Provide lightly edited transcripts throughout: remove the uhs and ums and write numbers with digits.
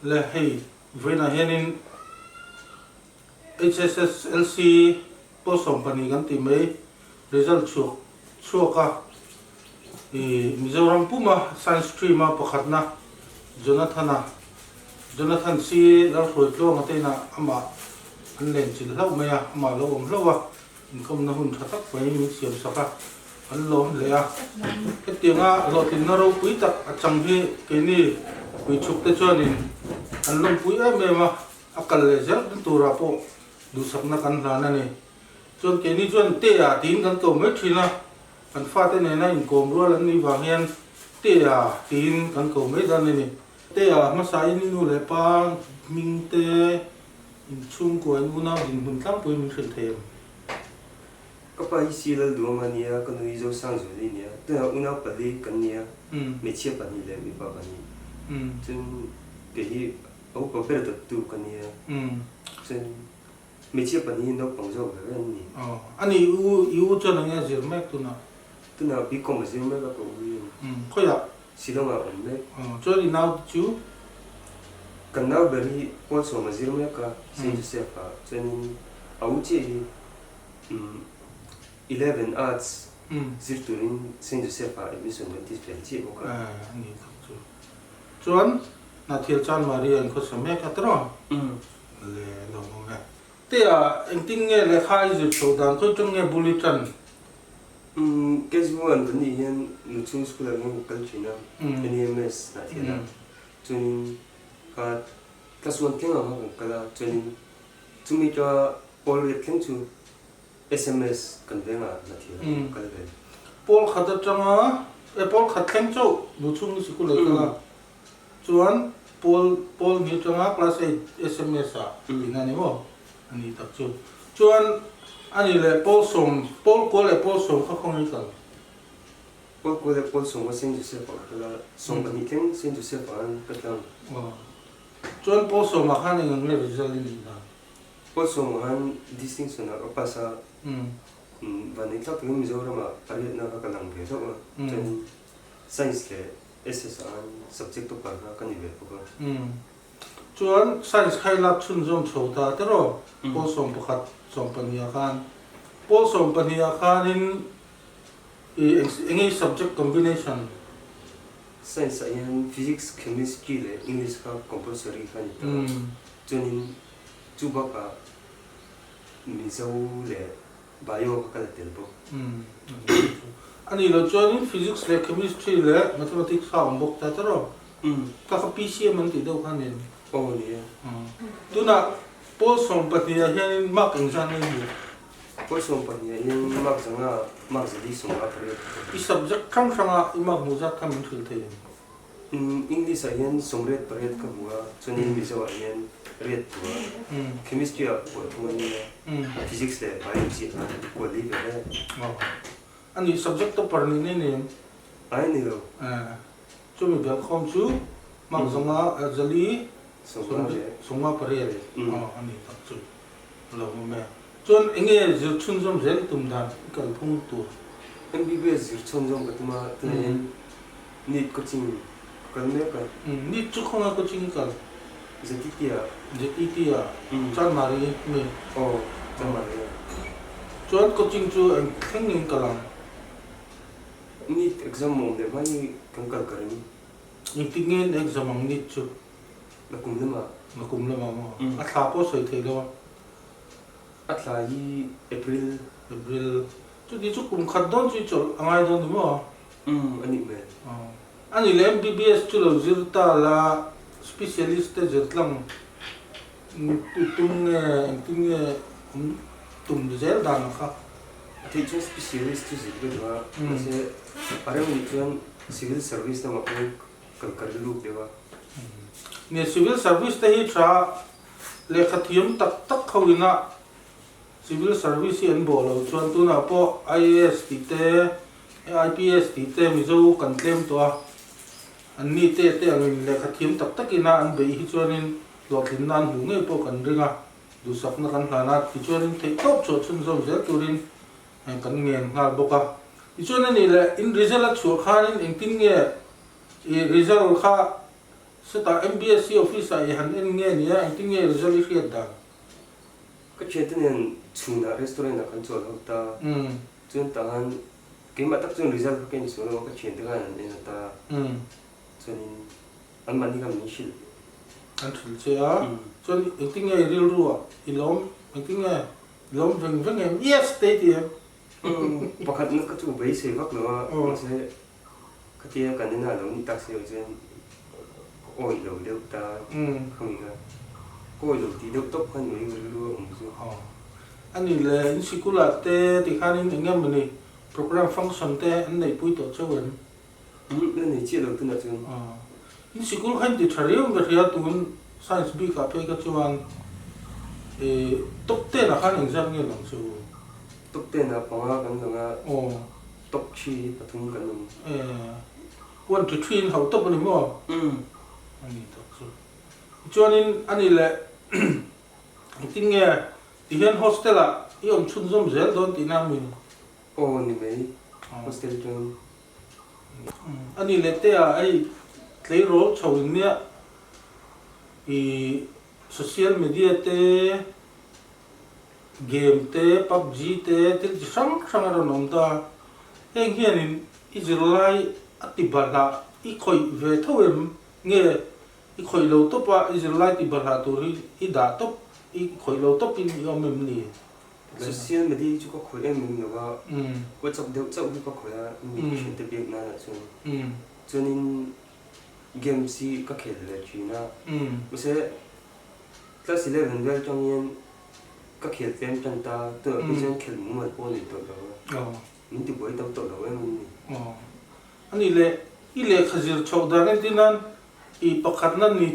le hei vena hianin HSSLC posom pani kan ti mai result chuka Mizoram Puma science stream pakhatna Jonathan si lar khoi tlo matena ama anlen chil hlau maya ama lo om hlowa inkom na hun thatak pai mi siam saka an lo le a ketinga lo tin na ro pui tak achang hi keni pui chuk te chuanin an lom pui a me ma akal le zel tura po du sakna kan hlana ni chon keni chuan te a tin kan ko me thina an fa te ne na in kom ro lan ni wa hian te a tin kan ko me dan ni te a ma sa in nu le pa ming te in chung ko an una din hun tlang pui min khel them Apa isi lal dua mania kan izo sang zuli nia, tu una pali kan nia, mecia pani le mi pa pani, jen kehi au paper tu kan nia, jen mecia pani no pangzo kan ni. Oh, ani u cho nang ya zir mek tu na bi kom zir mek ka ko wi. Ko ya Silong a on mek. Cho di now chu Kan now beri pol so ma zir mek ka Saint Joseph ka, jen au che 11 arts zir turin Saint Joseph admission kan tis pen chi ko ka. Ni tak chu. Chuan na thil chan mari an ko sam mek atro. Le lo mo ga. Te a engting nge le khai zir so dan ko chung nge bulletin. Kejuan kan ni hian nu chung school ang kal china. NEMS na thila. Chunin ka class 1 thenga ma ko kala chunin chumi ka pol ret theng chu SMS kan venga na thila kal ve. Pol khata changa Pol khat thleng chu nu chung si ku le kala. Chuan Pol ni changa class 8 SMS a inani mo ani tak chu. Chuan ani le Pol ko le Pol som kha khong ni kal. Pol ko le Pol som Saint Joseph kala som kan ni theng Saint Joseph an katang. Chuan Pol som ma khan ngang le result ni na. Pol som han distinction a pasa van ik tak ngum zo rama ariat na ka kalang be so chen science le SSR subject to par na kan ni be ko. Chuan science khai lab chun zom chota tero Pol som pakhat som pania khan Pol som pania khan in any subject combination Science and physics, chemistry le English ka compulsory kan ni. Chunin chuba ka mizo le bio ka kala telbo. Ani lo chuan in physics le chemistry le mathematics kha ombok ta tero ka PCM man ti do khan ni. Oh ni. Tuna Pol som pania hian mark exam ni. Pol som pa ni in mak zanga mak zali som a pare. I subject khang khanga imak muza kam thil the. English a hian somret paret ka bua chunin mizo a hian red tua. Chemistry a ko thumani physics le biology a ko li be. Ani subject to parni ne Ai ni lo. Chumi bel khom chu mak zanga zali Somre. soma pare le. Ani tak chu. Lo me. Chon enge zir chun zom zel tum dan kal phung tu. MBBS zir chon zom ka tuma tunen need coaching kan me ka. Ni chu khonga ko ching kal. Zetitia. Jetitia. Chan mari me. Oh, tamari. Chon coaching chu ang thengin kalang. Need exam mo de mai kan kal karin. Ingtingen exam ang ni chu Lakum lama. makum lama mo. Atha po soi thelo. Atla hi April. Chu di chu kum khat don chu chol angai don mo. Ani me. Ani le MBBS chu lo zirta la specialist te zirtlang tum zel dan kha. Teacher specialist tu zikbe dwa. Kasi parang ni civil service na makong kalkarilu dewa. Ni civil service te hi tra le khathiam tak khawina civil service en bolo chuan tu na po IAS ti te IPS ti te mizo kan tlem to anni te ang le khathiam tak ina an be hi chuanin lokin nan hu nge po kan ringa du sakna kan hlana ti chuanin thei top cho chun zom zel turin kan ngen ngal boka ti chuanin ni le in result chu khanin engtin nge result kha sẽ ta MBSC office ai hắn en nghe nia anh tin nghe resolution da cái chuyện tên chuna restaurant là căn chỗ học ta chuyên ta han cái mà tập trung result cái số nó cái chuyện thứ hai nên ta cho nên anh bạn đi làm những chuyện anh thử chơi á cho nên anh tin nghe real rùa ilom anh tin nghe ilom veng veng em yes stadium bakit nó cái chỗ bấy xe vác nữa mà sẽ cái tia cái nên là nó đi taxi ở trên ôi đầu đều ta không nghĩ ôi đầu thì đều tốt hơn người luôn anh nhìn là in school là te thì khai nên anh em mình program function te anh này bui tổ cho mình nên này chia đầu tiên là chứ in school khai thì thay riêng cái hiện tượng science bị cà phê cái chuan tốt te là khai anh giang nghe lòng số tốt te là bằng cái là tốt chi và thùng cái one to three hậu tốt hơn nữa anh nhìn tốt số cho nên anh nhìn là anh tin nghe thì hiện hostel à, ý ông chun zoom zel don tí nào mình. Ni mấy hostel chun. Anh ấy lệ à, ai lấy role chầu nia, ý social media te, game te, PUBG te, te sang sang ở nông ta, anh hiện Israel atibarha, ý khơi về thâu em nghe, ý khơi lâu top à Israel atibarha turi, ý đã top i khối lâu top in yêu mình nè social media chú có khối em mình nữa có chụp đều chụp có khối mình chuyển từ việc nào là cho nên game si các kể là chuyện na bây giờ class 11 về trong nhiên các kể game trong ta tự bây giờ kể muốn mà cô đi tổ đó mình tự bồi tao tổ đó em anh ấy lệ khazir chầu đàn ấy tin anh i pakhat na ni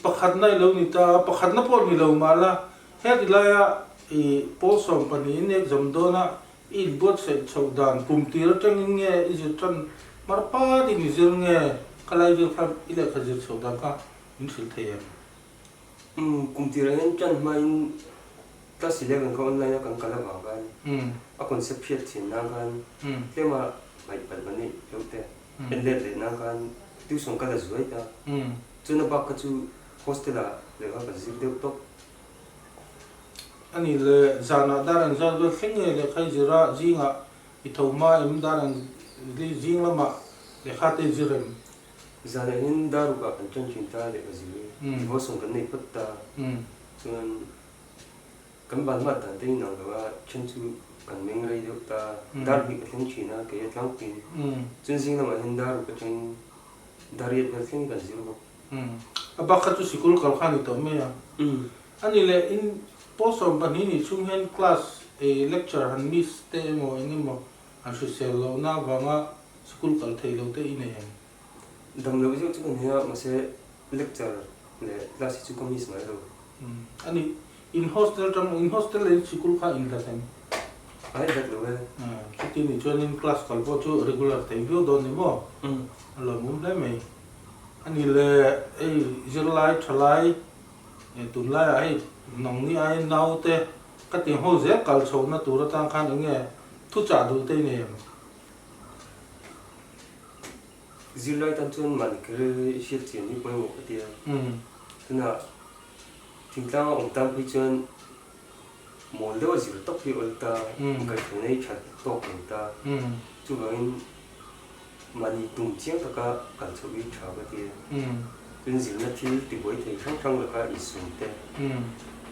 pakhat na lo ni ta pakhat na pol ni lo mala he ti la ya i posom pani ne exam do na i bot se chawdan pum ti ra tang nge i ju tran mar pa di ni zir nge kalai ju pham i le khajir chawdan ka in sil the kum ti ra en chan ma in class 11 ko online kan kala ba ga a concept phet thin na kan tema mai pan mani lo te en le na kan tu song kala zuai ta cho nó bác cái chú hostel là để các bạn dịch được tốt anh ấy là zana daran zan do khen nghe là khai zira zinga i thâu ma em daran li zing lama le khate zirem zana hin daru ka kan chân chuyện ta để cái gì vô song cái này bất ta cho nên căn bản mặt tận tình nào là chân chú cần mình lấy được ta daru bị cái chuyện chuyện na cái thằng pin chân zing là mà hin daru cái chân daru cái chuyện cái gì luôn abakha tu sikul kal khani to me ya ani le in posom pani ni chung hen class a lecture han miss te mo ngi mo an su sel lo na wanga sikul kal thei lo te ine dam lo ju chung ne ma se lecture le class chu ko miss ma lo ani in hostel in sikul kha in la sem ai dat lo chuti ni chuan in class kal po chu regular thei view don ni mo lo mum le me anh là ai zirlai thalai tun lai ai nong ni ai nau te ka ti ho ze kal chho na tur tang khan nge thu cha du te ne zirlai tan chun man ke shit chen ni poi mo ka ti na thing tang ong tam pi chun mo lo zir tok pi ol ta ka thu nei chat tok ta chu ga in mani tung chiang ta ka kan chu bi tha ba ti tin zil na thil ti boi thei khang khang la ka isu te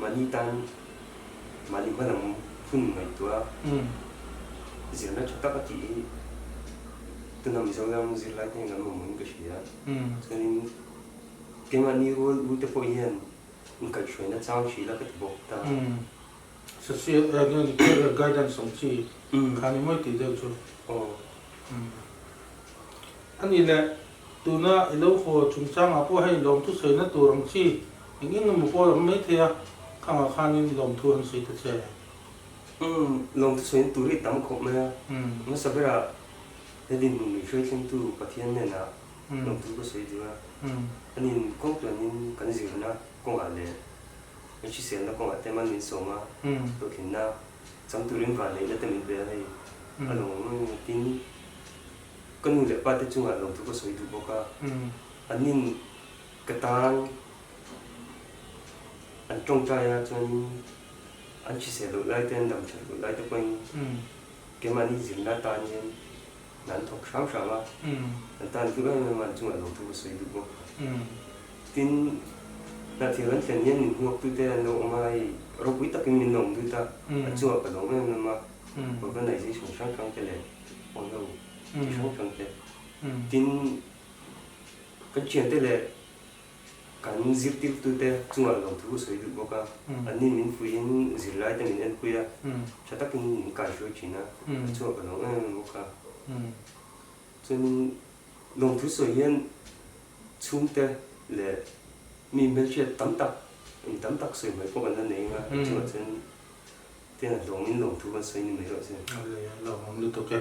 mani tan mani ba lam phun mai tua zil na chata ka ti tu nam zo lam zil lai te ngam mo ngi shi ya cho nên cái mani ro u te po yen in ka choi na chang shi la ka ti bok ta social guidance song chi khani moi ti de chu anh ấy là tu na lâu hồ chúng trang à po hay lòng tu sấy na tu rong chi những người một po làm mấy thế khang à khang nên lòng tu anh sấy thế chứ lòng tu sấy tu đi tắm cột mà nó sao bây giờ để đi mình chơi thêm tu bắt thiên này nè lòng tu có sấy gì mà anh nhìn con tuần nhìn cái gì nữa con à lệ anh chỉ xem là con à tem ăn mình sống mà tôi thì na trong tu liên quan này là tem mình về đây anh lòng tin con người lệ ba tới chung là lòng tu có sấy tu bốc à anh nhìn cái tan anh trong trai á cho anh chia sẻ được lại tên đầm chặt được lại tới quanh cái mà đi dừng đã tan nhiên nạn thuộc sáng sáng á anh tan cứ cái mà chúng là đầu tư xây được không tin là thì vẫn tiền nhiên mình học từ tên nó mà rồi quý tất cả mình nồng từ ta anh chưa có đồng em mà bởi cái này gì sống sáng sáng cái này còn đâu sống sáng cái tin cái chuyện thế là kan zir til tu te chunga lo thu soi du boka ani min fuin zir lai te min en puya chatak in ka jo china chu ka lo en boka chun long thu soi yen chung te le mi mel che tam tak soi mai ko ban nei nga chu chen te na long min long thu ban soi ni mai ro chen lo mong lu to ke